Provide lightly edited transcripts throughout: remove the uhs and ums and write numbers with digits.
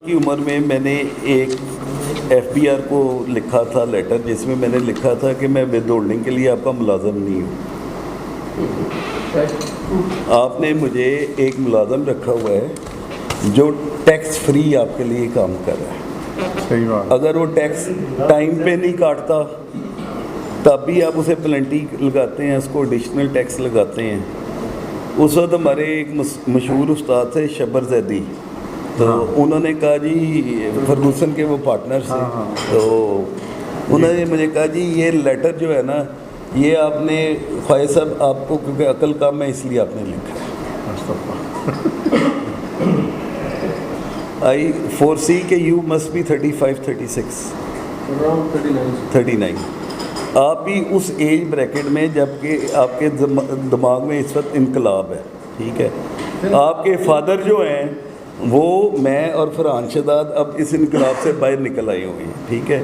کی عمر میں میں نے ایک FBR کو لکھا تھا لیٹر، جس میں میں نے لکھا تھا کہ میں ود ہولڈنگ کے لیے آپ کا ملازم نہیں ہوں. آپ نے مجھے ایک ملازم رکھا ہوا ہے جو ٹیکس فری آپ کے لیے کام کر رہا ہے. صحیح بات. اگر وہ ٹیکس ٹائم پہ نہیں کاٹتا تب بھی آپ اسے پلنٹی لگاتے ہیں، اس کو ایڈیشنل ٹیکس لگاتے ہیں. اس وقت ہمارے ایک مشہور استاد تھے شبر زیدی، تو انہوں نے کہا جی، فرگوسن کے وہ پارٹنر تھے، تو انہوں نے مجھے کہا جی یہ لیٹر جو ہے نا، یہ آپ نے خواجہ صاحب آپ کو کیونکہ عقل کم ہے اس لیے آپ نے لکھا ہے. I foresee کہ you must be 35, 36 39. آپ بھی اس ایج بریکٹ میں جب کہ آپ کے دماغ میں اس وقت انقلاب ہے. ٹھیک ہے، آپ کے فادر جو ہیں وہ میں اور فرحان شہزاد اب اس انقلاب سے باہر نکل آئے ہوئے ہیں. ٹھیک ہے،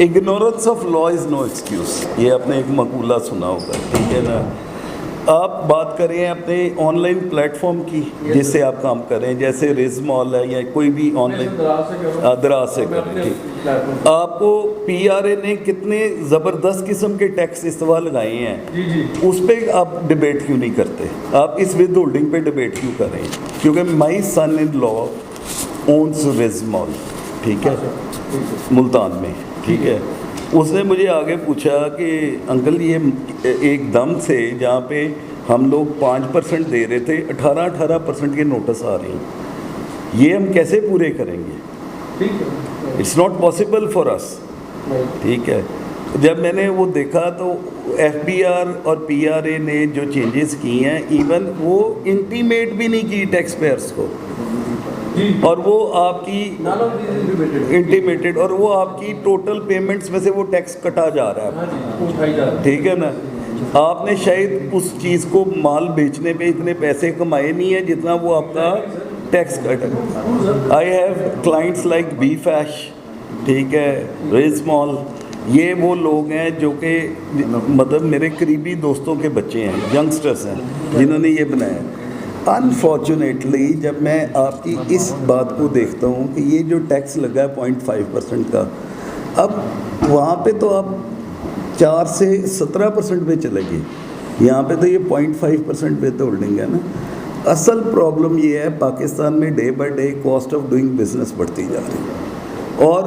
ignorance of law is no excuse, یہ آپ نے ایک مقولہ سنا ہوگا. ٹھیک ہے نا. آپ بات کریں اپنے آن لائن پلیٹ فارم کی جس سے آپ کام کریں، جیسے ریز مال ہے یا کوئی بھی آن لائن دراز سے کریں. ٹھیک، آپ کو PRA نے کتنے زبردست قسم کے ٹیکس استوا لگائے ہیں، اس پہ آپ ڈبیٹ کیوں نہیں کرتے؟ آپ اس ود ہولڈنگ پہ ڈبیٹ کیوں کر رہے ہیں؟ کیونکہ مائی سن ان لا اونس ریز مال، ٹھیک ہے، ملتان میں. ٹھیک ہے، اس نے مجھے آگے پوچھا کہ انکل یہ ایک دم سے جہاں پہ ہم لوگ 5% دے رہے تھے 18% کے نوٹس آ رہے ہیں، یہ ہم کیسے پورے کریں گے؟ اٹس ناٹ پاسبل فار اس. ٹھیک ہے، جب میں نے وہ دیکھا تو FBR اور PRA نے جو چینجز کی ہیں، ایون وہ انٹیمیٹ بھی نہیں کی ٹیکس پیئرس کو، اور وہ آپ کی انٹیمیٹڈ، اور وہ آپ کی ٹوٹل پیمنٹس میں سے وہ ٹیکس کٹا جا رہا ہے. ٹھیک ہے نا. آپ نے شاید اس چیز کو مال بیچنے پہ اتنے پیسے کمائے نہیں ہیں جتنا وہ آپ کا ٹیکس کٹا. آئی ہیو کلائنٹس لائک بی فیش، ٹھیک ہے، ریز مال، یہ وہ لوگ ہیں جو کہ مطلب میرے قریبی دوستوں کے بچے ہیں، ینگسٹرس ہیں جنہوں نے یہ بنایا. انفارچونیٹلی جب میں آپ کی اس بات کو دیکھتا ہوں کہ یہ جو ٹیکس لگا ہے 0.5% کا، اب وہاں پہ تو آپ 4 سے 17% پہ چلے گئے، یہاں پہ تو یہ 0.5% پہ تو ہولڈنگ ہے نا. اصل پرابلم یہ ہے پاکستان میں day by day cost of doing business بڑھتی جا رہی ہے اور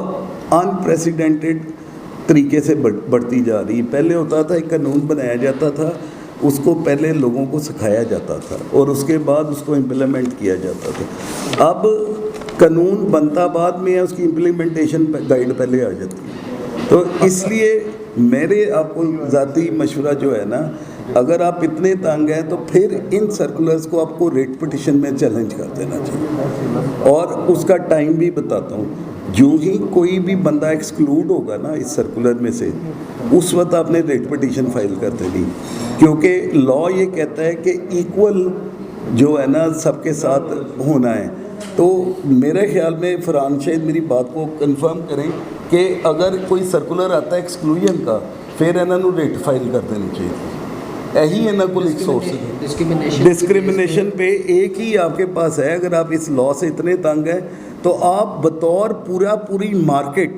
انپریسیڈنٹڈ طریقے سے بڑھتی جا رہی ہے. پہلے ہوتا تھا ایک قانون بنایا جاتا تھا، اس کو پہلے لوگوں کو سکھایا جاتا تھا اور اس کے بعد اس کو امپلیمنٹ کیا جاتا تھا. اب قانون بنتا بعد میں ہے، اس کی امپلیمنٹیشن گائیڈ پہلے آ جاتی ہے. تو اس لیے میرے آپ کو ذاتی مشورہ جو ہے نا، اگر آپ اتنے تنگ ہیں تو پھر ان سرکولرز کو آپ کو ریٹ پٹیشن میں چیلنج کر دینا چاہیے. اور اس کا ٹائم بھی بتاتا ہوں، جو ہی کوئی بھی بندہ ایکسکلوڈ ہوگا نا اس سرکولر میں سے، اس وقت آپ نے ریٹ پٹیشن فائل کر دینی، کیونکہ لا یہ کہتا ہے کہ ایکول جو ہے نا سب کے ساتھ ہونا ہے. تو میرے خیال میں فرحان شاید میری بات کو کنفرم کریں کہ اگر کوئی سرکولر آتا ہے ایکسکلوژن کا، پھر انہوں ریٹ فائل کر دینی چاہیے. یہی ہے نا کوئی ایک سورس ڈسکریمنیشن پہ ایک ہی آپ کے پاس ہے. اگر آپ اس لا سے اتنے تنگ ہیں تو آپ بطور پوری مارکیٹ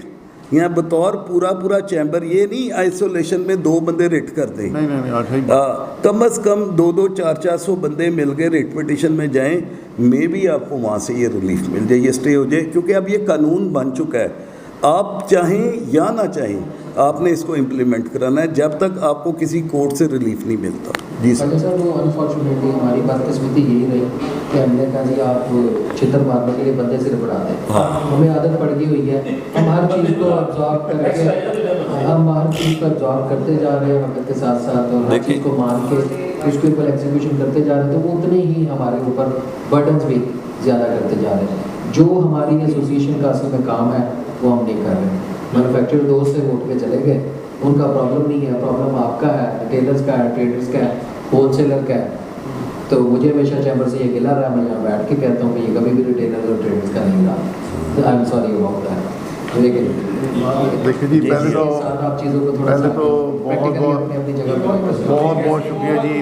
یا بطور پورا چیمبر، یہ نہیں آئسولیشن میں 2 بندے ریٹ کر دیں، کم از کم 200-400 بندے مل کے ریٹ پٹیشن میں جائیں، میں بھی آپ کو وہاں سے یہ ریلیف مل جائے، یہ اسٹے ہو جائے. کیونکہ اب یہ قانون بن چکا ہے، آپ چاہیں یا نہ چاہیں آپ نے اس کو امپلیمنٹ کرانا ہے جب تک آپ کو کسی کورٹ سے ریلیف نہیں ملتا. جی سر. وہ انفارچونیٹلی ہماری بدقسمتی یہی رہی کہ ہم نے کہا جی آپ چھتر مارنے کے لیے بندے صرف بڑھا دیں. ہمیں عادت پڑ گئی ہوئی ہے، ہم ہر چیز کو ابزارو کر کے کرتے جا رہے ہیں وقت کے ساتھ ساتھ، اور ہر چیز کو مان کے اس کے اوپر ایگزیکیوشن کرتے جا رہے ہیں. تو وہ اتنے ہی ہمارے اوپر برڈنس بھی زیادہ کرتے جا رہے ہیں. جو ہماری ایسوسیشن کا اصل میں کام ہے وہ ہم نہیں کر رہے. مینوفیکچرر دوست سے ووٹ کے چلے گئے، ان کا پرابلم نہیں ہے، پرابلم آپ کا ہے، ریٹیلرز کا ہے، ٹریڈرز کا ہے، ہول سیلر کا ہے. تو مجھے ہمیشہ چیمبر سے یہ گلا رہا ہے، میں یہاں بیٹھ کے کہتا ہوں کہ یہ کبھی بھی ریٹیلرز اور ٹریڈرز کا نہیں رہا. I am sorry about that. دیکھیے جی، پہلے تو بہت شکریہ جی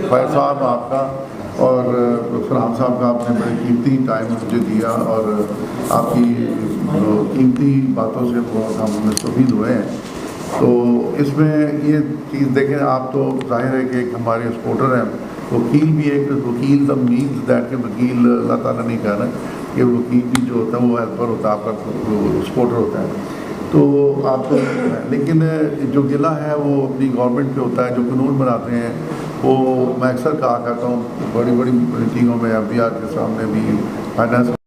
فیض صاحب آپ کا اور فرحان صاحب کا، آپ نے بڑے قیمتی ٹائم مجھے دیا اور آپ کی جو قیمتی باتوں سے بہت ہم مستفید ہوئے ہیں. تو اس میں یہ چیز دیکھیں، آپ تو ظاہر ہے کہ ایک ہمارے سپورٹر ہیں. وکیل بھی ایک وکیل دا مینس دیٹ کہ وکیل اللہ تعالیٰ نہیں کہہ رہا کہ وکیل بھی جو ہوتا ہے وہ ہیلپر ہوتا ہے، آپ کا سپورٹر ہوتا ہے. تو آپ کو لیکن جو گلہ ہے وہ اپنی گورنمنٹ پہ ہوتا ہے. جو قانون بناتے ہیں وہ میں اکثر کہا کرتا ہوں بڑی بڑی میٹنگوں میں، FBR کے سامنے بھی، فائنانس